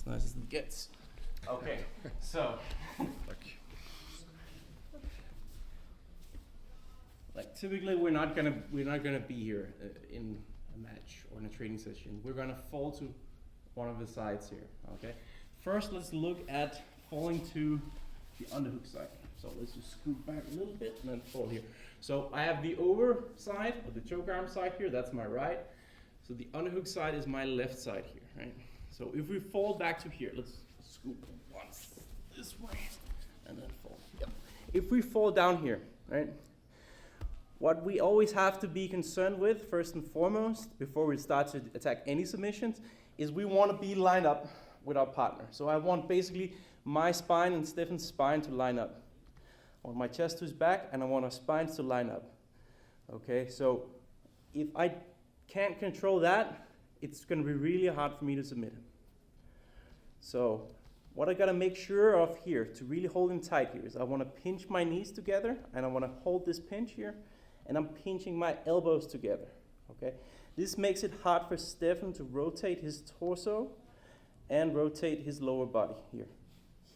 as nice as it gets. Okay, so. Like typically we're not gonna be here in a match or in a training session. We're gonna fall to one of the sides here, okay? First, let's look at falling to the underhook side. So let's just scoot back a little bit and then fall here. So I have the over side, or the choke arm side here, that's my right. So the underhook side is my left side here, right? So if we fall back to here, let's scoot once this way and then fall. Yep. If we fall down here, right? What we always have to be concerned with, first and foremost, before we start to attack any submissions, is we want to be lined up with our partner. So I want basically my spine and Stefan's spine to line up. I want my chest to his back, and I want our spines to line up. Okay, so if I can't control that, it's going to be really hard for me to submit him. So what I got to make sure of here, to really hold him tight here, is I want to pinch my knees together, and I want to hold this pinch here, and I'm pinching my elbows together, okay? This makes it hard for Stefan to rotate his torso and rotate his lower body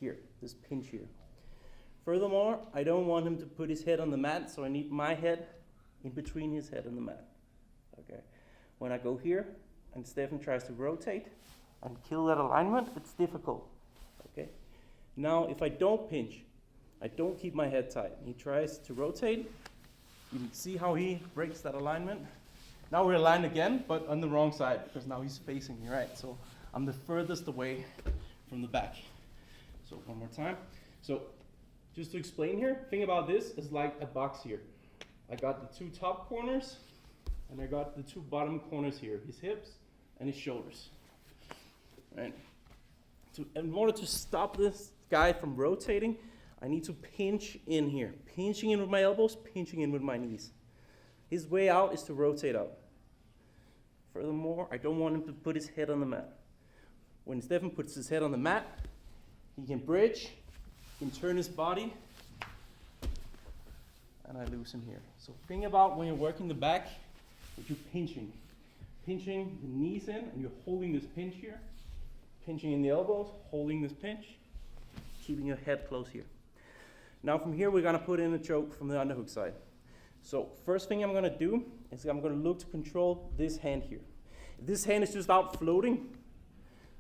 here, this pinch here. Furthermore, I don't want him to put his head on the mat, so I need my head in between his head and the mat, okay? When I go here and Stefan tries to rotate and kill that alignment, it's difficult, okay? Now, if I don't pinch, I don't keep my head tight, he tries to rotate. You can see how he breaks that alignment. Now we're aligned again, but on the wrong side, because now he's facing me, right? So I'm the furthest away from the back. So one more time. So just to explain here, think about this as like a box here. I got the two top corners, and I got the two bottom corners here, his hips and his shoulders, right? So in order to stop this guy from rotating, I need to pinch in here. Pinching in with my elbows, pinching in with my knees. His way out is to rotate out. Furthermore, I don't want him to put his head on the mat. When Stefan puts his head on the mat, he can bridge, he can turn his body, and I lose him here. So think about when you're working the back, that you're pinching. Pinching the knees in, and you're holding this pinch here. Pinching in the elbows, holding this pinch, keeping your head close here. Now from here, we're gonna put in a choke from the underhook side. So first thing I'm gonna do is I'm gonna look to control this hand here. If this hand is just out floating,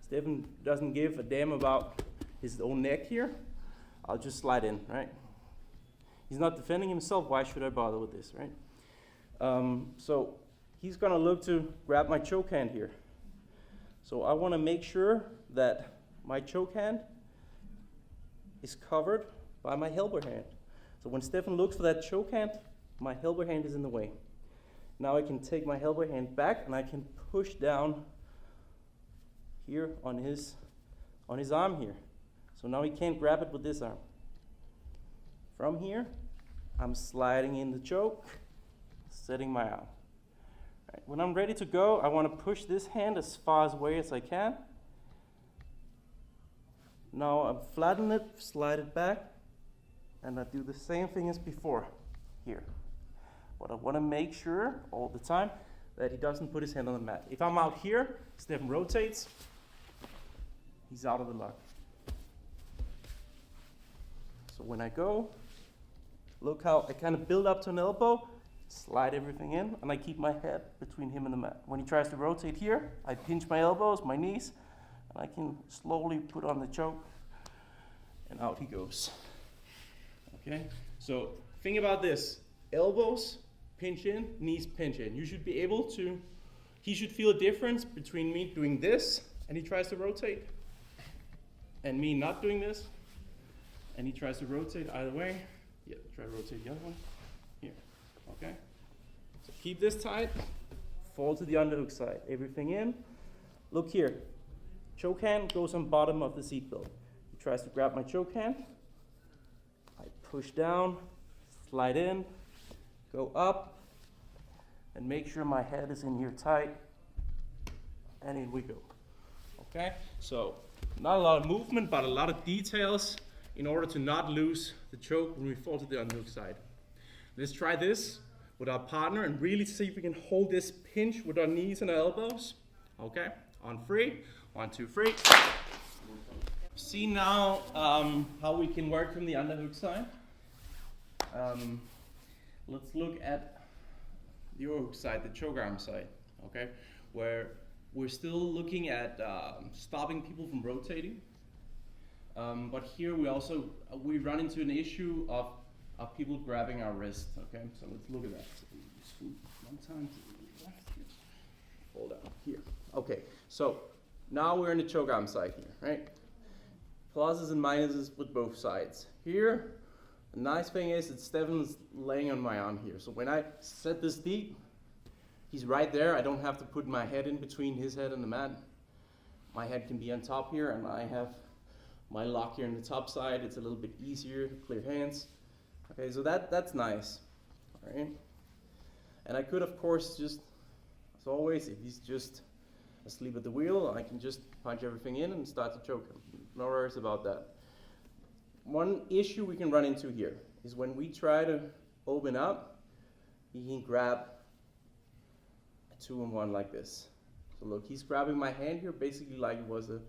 Stefan doesn't give a damn about his own neck here, I'll just slide in, right? He's not defending himself, why should I bother with this, right? So he's gonna look to grab my choke hand here. So I wanna make sure that my choke hand is covered by my helper hand. So when Stefan looks for that choke hand, my helper hand is in the way. Now I can take my helper hand back and I can push down here on his arm here. So now he can't grab it with this arm. From here, I'm sliding in the choke, setting my arm. Right. When I'm ready to go, I want to push this hand as far away as I can. Now I flatten it, slide it back, and I do the same thing as before here. But I want to make sure all the time that he doesn't put his hand on the mat. If I'm out here, Stefan rotates, he's out of the lock. So when I go, look how I kind of build up to an elbow, slide everything in, and I keep my head between him and the mat. When he tries to rotate here, I pinch my elbows, my knees, and I can slowly put on the choke, and out he goes. Okay, so think about this. Elbows, pinch in, knees, pinch in. You should be able to, he should feel a difference between me doing this, and he tries to rotate, and me not doing this, and he tries to rotate either way. Yeah, try to rotate the other one. Here, okay? So keep this tight, fall to the underhook side. Everything in. Look here. Choke hand goes on bottom of the seatbelt. He tries to grab my choke hand. I push down, slide in, go up, and make sure my head is in here tight, and in we go. Okay? So, not a lot of movement, but a lot of details in order to not lose the choke when we fall to the underhook side. Let's try this with our partner and really see if we can hold this pinch with our knees and our elbows. Okay? On 3. 1, 2, 3. See now how we can work from the underhook side. Let's look at the overhook side, the choke arm side, okay? Where we're still looking at stopping people from rotating. But here we run into an issue of people grabbing our wrist, okay? So let's look at that. So just one time to the left here. Hold down here. Okay, so now we're in the choke arm side here, right? Pluses and minuses with both sides. Here, the nice thing is that Stefan's laying on my arm here. So when I set this deep, he's right there. I don't have to put my head in between his head and the mat. My head can be on top here, and I have my lock here on the top side. It's a little bit easier to clear hands. Okay, so that's nice. All right. And I could, of course, just, as always, if he's just asleep at the wheel, I can just punch everything in and start to choke him. No worries about that. One issue we can run into here is when we try to open up, he can grab a 2-in-1 like this. So look, he's grabbing my hand here basically like it was a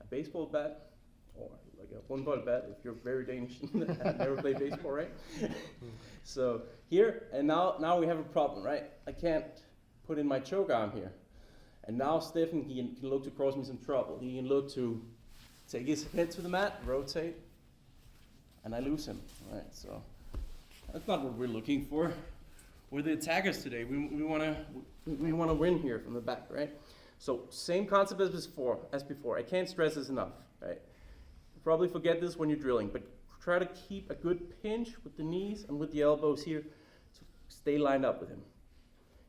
baseball bat, or like a one-ball bat if you're very Danish and never played baseball, right? So here, and now we have a problem, right? I can't put in my choke arm here. And now Stefan, he can look to cause me some trouble. He can look to take his head to the mat, rotate, and I lose him. All right, so that's not what we're looking for. We're the attackers today. We wanna win here from the back, right? So same concept as before. I can't stress this enough, right? You probably forget this when you're drilling, but try to keep a good pinch with the knees and with the elbows here to stay lined up with him.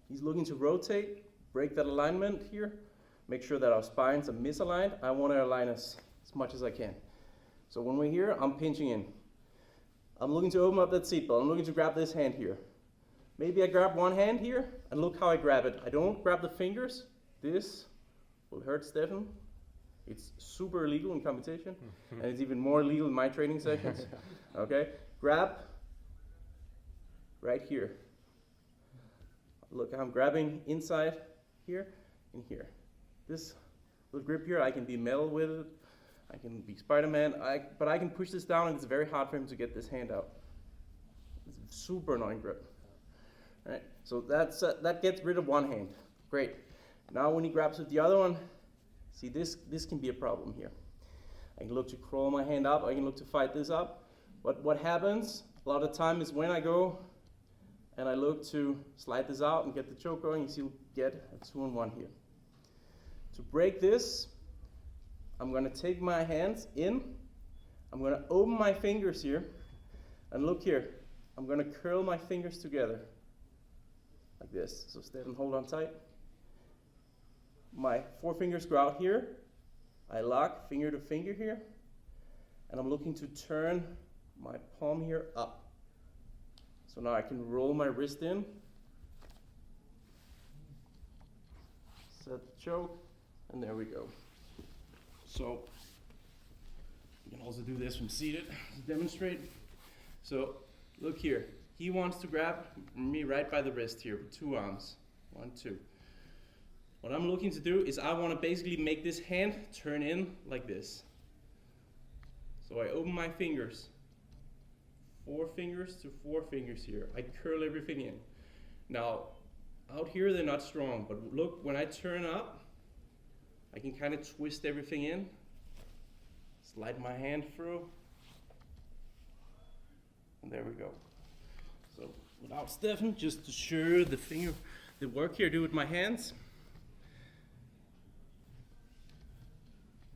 He's looking to rotate, break that alignment here, make sure that our spines are misaligned. I want to align us as much as I can. So when we're here, I'm pinching in. I'm looking to open up that seatbelt. I'm looking to grab this hand here. Maybe I grab one hand here, and look how I grab it. I don't grab the fingers. This will hurt Stefan. It's super illegal in competition, and it's even more illegal in my training sessions. Okay, grab right here. Look, I'm grabbing inside here and here. This little grip here, I can be metal with it. I can be Spider-Man, but I can push this down, and it's very hard for him to get this hand out. It's a super annoying grip. All right, so that gets rid of one hand. Great. Now when he grabs with the other one, see this can be a problem here. I can look to crawl my hand up, I can look to fight this up, but what happens a lot of the time is when I go and I look to slide this out and get the choke going, you see we get a 2-in-1 here. To break this, I'm going to take my hands in, I'm going to open my fingers here, and look here, I'm going to curl my fingers together like this. So Stefan, hold on tight. My forefingers go out here, I lock finger to finger here, and I'm looking to turn my palm here up. So now I can roll my wrist in, set the choke, and there we go. So you can also do this from seated to demonstrate. So look here, he wants to grab me right by the wrist here with 2 arms, 1, 2. What I'm looking to do is I want to basically make this hand turn in like this. So I open my fingers, 4 fingers to 4 fingers here. I curl everything in. Now, out here they're not strong, but look, when I turn up, I can kind of twist everything in, slide my hand through, and there we go. So without Stefan, just to show the work here I do with my hands.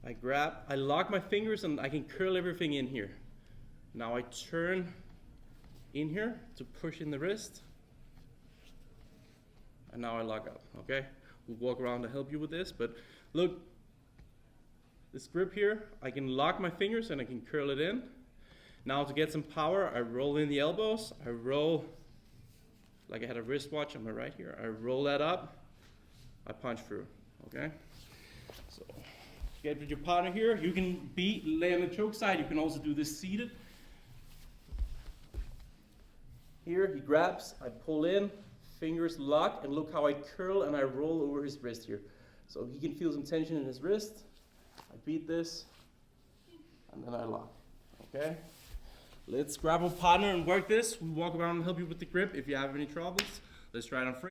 I lock my fingers and I can curl everything in here. Now I turn in here to push in the wrist. And now I lock up, okay? We'll walk around to help you with this, but look, this grip here, I can lock my fingers and I can curl it in. Now to get some power, I roll in the elbows. I roll, like I had a wristwatch on my right here. I roll that up, I punch through, okay? So. Get with your partner here. You can lay on the choke side. You can also do this seated. Here he grabs, I pull in, fingers lock, and look how I curl and I roll over his wrist here. So he can feel some tension in his wrist. I beat this, and then I lock, okay? Let's grab a partner and work this. We walk around and help you with the grip if you have any troubles. Let's try it on free.